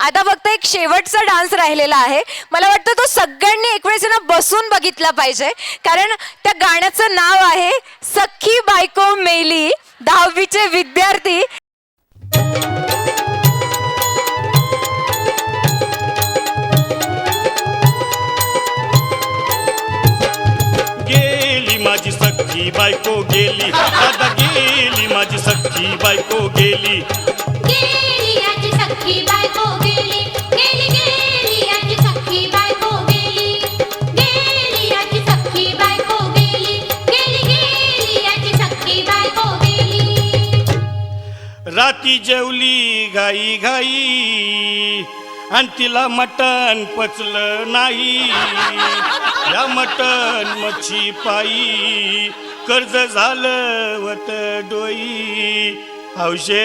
आता फक्त एक शेवटचा डान्स राहिलेला आहे. मला वाटतं तो सगळ्यांनी एक वेळेस ना बसून बघितला पाहिजे, कारण त्या गाण्याचं नाव आहे सख्खी बायको मेली. 10वीचे विद्यार्थी गेली माझी सख्खी बायको गेली, दादा गेली माझी सख्खी बायको गेली. गेली आजी सख्खी बायको गेली, गेली गेली आजी सख्खी बायको गेली. गेली आजी सख्खी बायको गेली, गेली गेली आजी सख्खी बायको गेली. राती जेवली घाई घाई आणि तिला मटण पचलं नाही. या मटण मच्छी पायी कर्ज झालं वत डोई. हौशे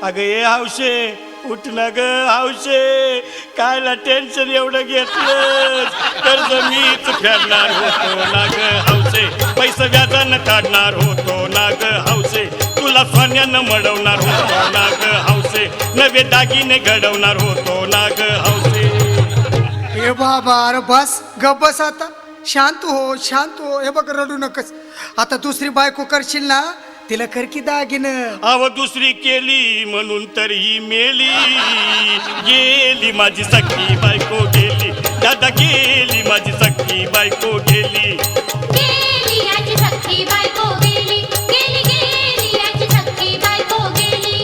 अगं ये हौशे उठ ना ग हौशे, कायला टेन्शन एवढं घेतलं. कर्ज मीच फेडणार होतो ना ग हौशे, पैसे व्याजानं काढणार होतो ना ग हौशे. तुला सोन्यानं मडवणार होतो ना ग हौशे, नवे दागिने घडवणार होतो ना ग हौशे. हे बाबा अरे बस गप बस आता, शांत हो शांत हो. हे बघ रडू नकस. आता दुसरी बायको करशील ना तिला कर की दागिनं. अव दुसरी केली म्हणून तर ही मेली. गेली माझी सख्खी बायको गेली, दादा गेली माझी सख्खी बायको गेली. गेली आजी सख्खी बायको गेली, गेली गेली आजी सख्खी बायको गेली.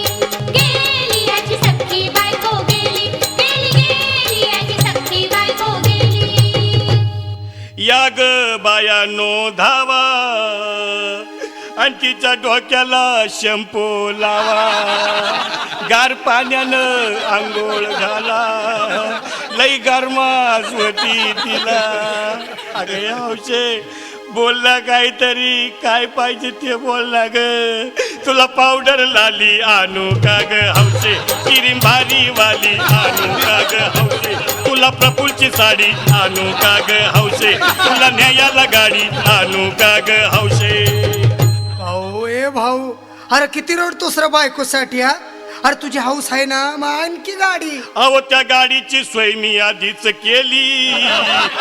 गेली आजी सख्खी बायको गेली, गेली गेली आजी सख्खी बायको गेली. या ग बायानो धावा आणि तिच्या डोक्याला शॅम्पू लावा. गार पाण्यानं आंघोळ घाला, लई गरमास होती तिला. अरे हौशे बोल ना काहीतरी, काय पाहिजे ते बोल ना ग. तुला पावडर लाली आणू का ग हौशे, क्रीम भारी वाली आणू का ग हौशे. तुला प्रफुलची साडी आणू का ग हौशे, तुला न्यायाला गाडी आणू का ग हौशे. भाऊ ए भाऊ अरे किती रडतोस रे बायकोसाठी हा. अरे तुझी हाऊस आहे ना मग आणखी गाडी. अहो त्या गाडीची सोय मी आधीच केली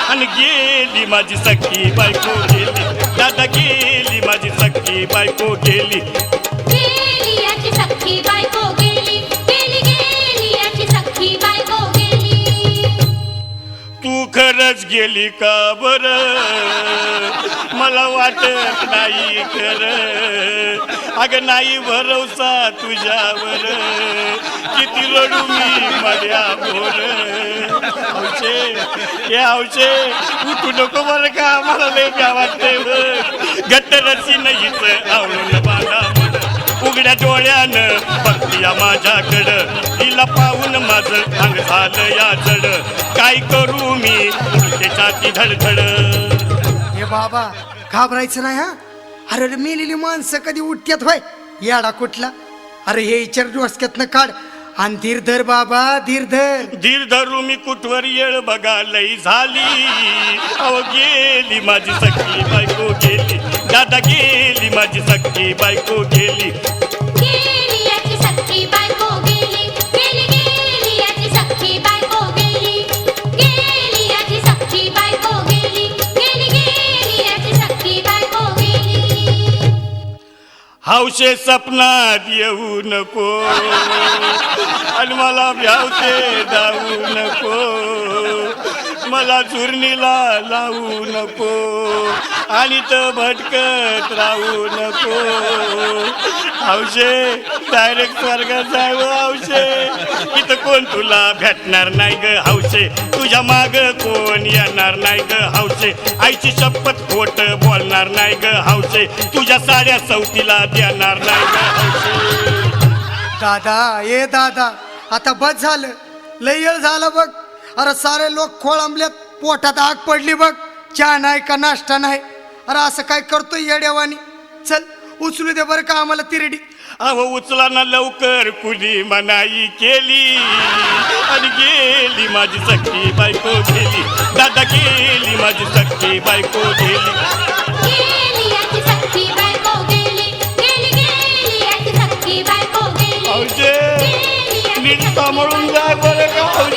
आणि गेली माझी सख्खी बायको गेली, दादा गेली माझी सख्खी बायको गेली. गेली आजी सख्खी बायको गेली, गेली गेली आजी सख्खी बायको गेली. तू खरंच गेली का बर, मला वाटत नाही खरं. अगं नाही भरोसा तुझ्यावर, किती रडू मी माझ्यावर. हौशे हे हौशे उठू नको बरं का, मला लय भ्या वाटते. घट्ट रशी नाहीच आवळून बांधा उघड्या डोळ्यानं बघतीया माझ्याकडं. तिला पाहून माझं अंग झालं या जड, काय करू मी छाती धडधड. हे बाबा घाबरायचं नाही हा. अरे मेलेली माणसं कधी उठत्यात होय याडा कुठला. अरे हे विचार डोसक्यातनं काढ आणि धीर धर बाबा धीर धर. धीर धरू मी कुठवर येळ बघा लई झाली. अहो गेली माझी सख्खी बायको गेली, दादा गेली माझी सख्खी बायको गेली. गेली आजी सख्खी बायको गेली, गेली गेली आजी सख्खी बायको गेली. गेली आजी सख्खी बायको गेली, गेली गेली आजी सख्खी बायको गेली. हौशे सपनात येऊ नको आणि मला भ्यावते धावू नको. मला चुरणीला लावू नको आणि तर भटकत राहू नको. हौशे डायरेक्ट स्वर्गात जाय हौशे, इथं कोण तुला भेटणार नाही ग हौशे. तुझ्या माग कोण येणार नाही ग हौशे. आईची शपथ खोट बोलणार नाही ग हौशे. तुझ्या साड्या सवतीला देणार नाही ग हौशे. दादा ए दादा आता बस झालं, लय येळ झालं बघ. अरे सारे लोक खोळंबल्यात, पोटात आग पडली बघ. चहा नाही का नाश्ता नाही. अरे असं काय करतोय येड्यावानी. चल उचलू दे बरं का आम्हाला तिरडी. अहो उचला ना लवकर, कुणी मनाई केली आणि गेली माझी सख्खी बायको गेली, दादा गेली माझी सख्खी बायको गेली. गेली आजी सख्खी बायको गेली, गेली गेली आजी सख्खी बायको गेली. हौशे नीट सांभाळून जाय बरं का हौशे.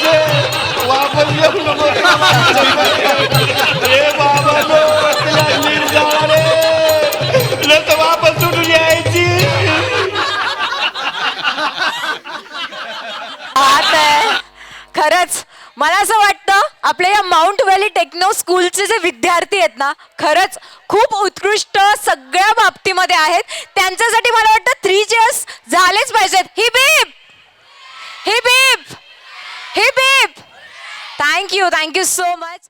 खरंच मला असं वाटतं आपल्या या माउंट व्हॅली टेक्नो स्कूलचे जे विद्यार्थी आहेत ना खरंच खूप उत्कृष्ट सगळ्या बाबतीमध्ये आहेत. त्यांच्यासाठी मला वाटतं 3 cheers झालेच पाहिजेत. Heap heap heap heap heap heap. Thank you so much.